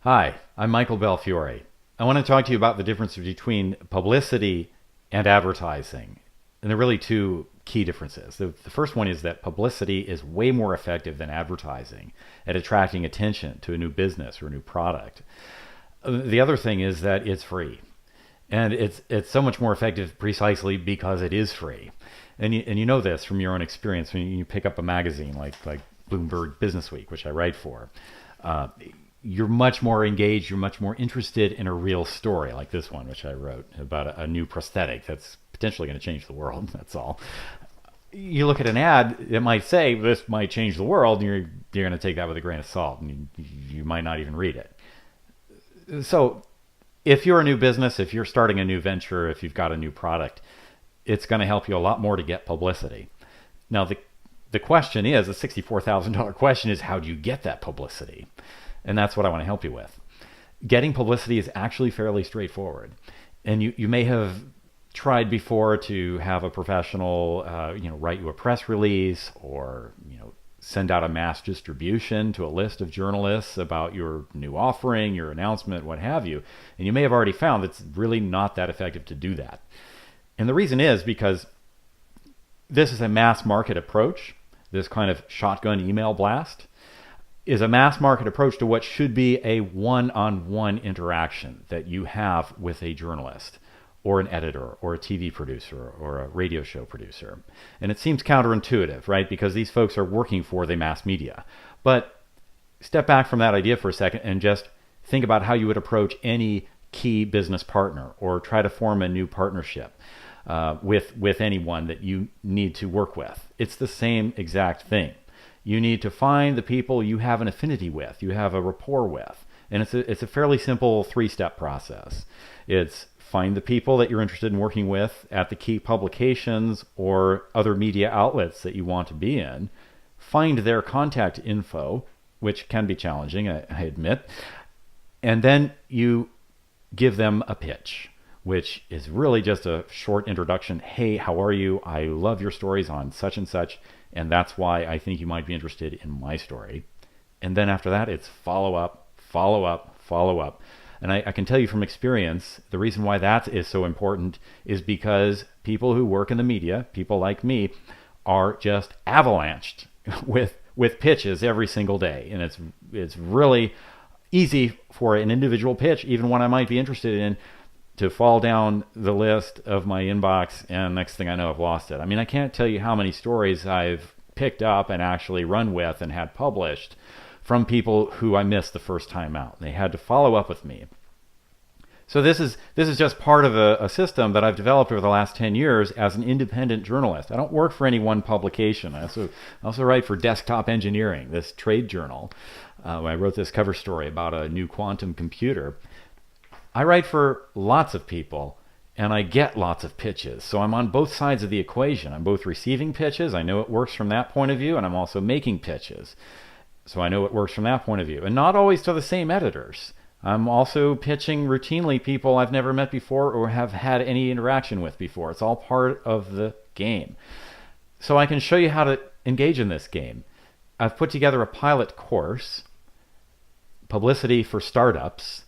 Hi, I'm Michael Belfiore. I want to talk to you about the difference between publicity and advertising. And there are really two key differences. The first one is that publicity is way more effective than advertising at attracting attention to a new business or a new product. The other thing is that it's free. And it's so much more effective precisely because it is free. And you know this from your own experience when you pick up a magazine like Bloomberg Business Week, which I write for. You're much more engaged, you're much more interested in a real story like this one, which I wrote about a new prosthetic that's potentially going to change the world. That's all. You look at an ad, it might say this might change the world, and you're going to take that with a grain of salt, and you might not even read it. So if you're a new business, if you're starting a new venture, if you've got a new product, it's going to help you a lot more to get publicity. Now, the question is, the $64,000 question is, how do you get that publicity? And that's what I want to help you with. Getting publicity is actually fairly straightforward. And you may have tried before to have a professional write you a press release or send out a mass distribution to a list of journalists about your new offering, your announcement, what have you. And you may have already found it's really not that effective to do that. And the reason is because this is a mass market approach. This kind of shotgun email blast is a mass market approach to what should be a one-on-one interaction that you have with a journalist or an editor or a TV producer or a radio show producer. And it seems counterintuitive, right? Because these folks are working for the mass media. But step back from that idea for a second and just think about how you would approach any key business partner or try to form a new partnership with anyone that you need to work with. It's the same exact thing. You need to find the people you have an affinity with, you have a rapport with. And it's a fairly simple three-step process. It's find the people that you're interested in working with at the key publications or other media outlets that you want to be in. Find their contact info, which can be challenging, I admit. And then you give them a pitch, which is really just a short introduction. Hey, how are you? I love your stories on such and such. And that's why I think you might be interested in my story. And then after that, it's follow up, follow up, follow up. And I can tell you from experience, the reason why that is so important is because people who work in the media, people like me, are just avalanched with pitches every single day. And it's really easy for an individual pitch, even one I might be interested in, to fall down the list of my inbox, and next thing I know, I've lost it. I mean, I can't tell you how many stories I've picked up and actually run with and had published from people who I missed the first time out. They had to follow up with me. So this is just part of a system that I've developed over the last 10 years as an independent journalist. I don't work for any one publication. I also write for Desktop Engineering, this trade journal. I wrote this cover story about a new quantum computer. I write for lots of people, and I get lots of pitches. So I'm on both sides of the equation. I'm both receiving pitches. I know it works from that point of view, and I'm also making pitches. So I know it works from that point of view. And not always to the same editors. I'm also pitching routinely people I've never met before or have had any interaction with before. It's all part of the game. So I can show you how to engage in this game. I've put together a pilot course, Publicity for Startups.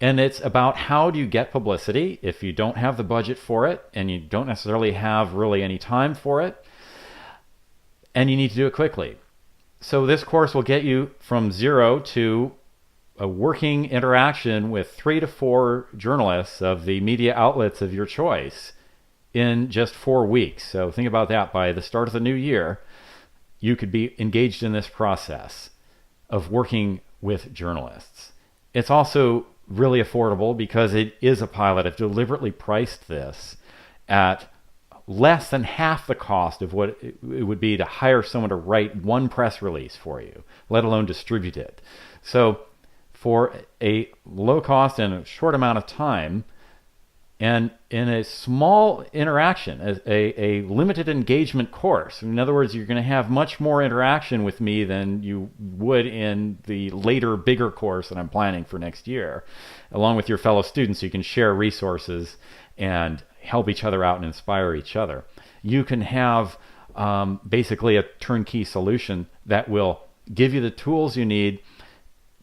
And it's about how do you get publicity if you don't have the budget for it and you don't necessarily have really any time for it, and you need to do it quickly. So this course will get you from zero to a working interaction with 3 to 4 journalists of the media outlets of your choice in just 4 weeks. So think about that. By the start of the new year, you could be engaged in this process of working with journalists. It's also really affordable because it is a pilot. I've deliberately priced this at less than half the cost of what it would be to hire someone to write one press release for you, let alone distribute it. So for a low cost and a short amount of time, and in a small interaction, a limited engagement course. In other words, you're going to have much more interaction with me than you would in the later, bigger course that I'm planning for next year, along with your fellow students. So you can share resources and help each other out and inspire each other. You can have basically a turnkey solution that will give you the tools you need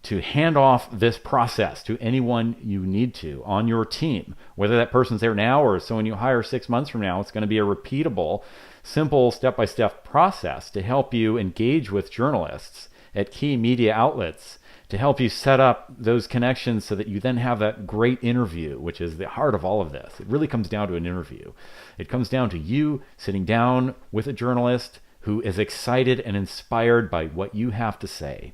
to hand off this process to anyone you need to on your team. Whether that person's there now or someone you hire 6 months from now, it's going to be a repeatable, simple, step-by-step process to help you engage with journalists at key media outlets, to help you set up those connections so that you then have that great interview, which is the heart of all of this. It really comes down to an interview. It comes down to you sitting down with a journalist who is excited and inspired by what you have to say,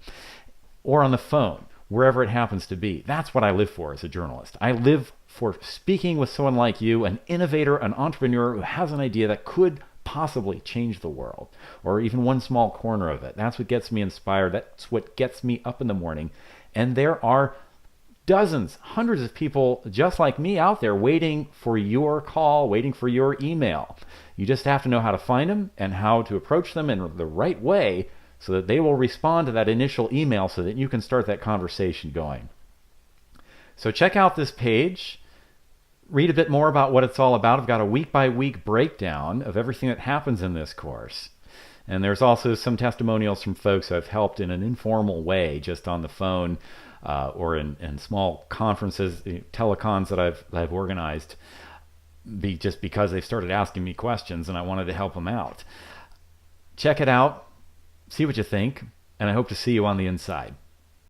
or on the phone, wherever it happens to be. That's what I live for as a journalist. I live for speaking with someone like you, an innovator, an entrepreneur who has an idea that could possibly change the world, or even one small corner of it. That's what gets me inspired. That's what gets me up in the morning. And there are dozens, hundreds of people just like me out there waiting for your call, waiting for your email. You just have to know how to find them and how to approach them in the right way so that they will respond to that initial email so that you can start that conversation going. So check out this page. Read a bit more about what it's all about. I've got a week-by-week breakdown of everything that happens in this course. And there's also some testimonials from folks who I've helped in an informal way, just on the phone or in small conferences, telecons that I've organized, just because they've started asking me questions and I wanted to help them out. Check it out. See what you think. And I hope to see you on the inside.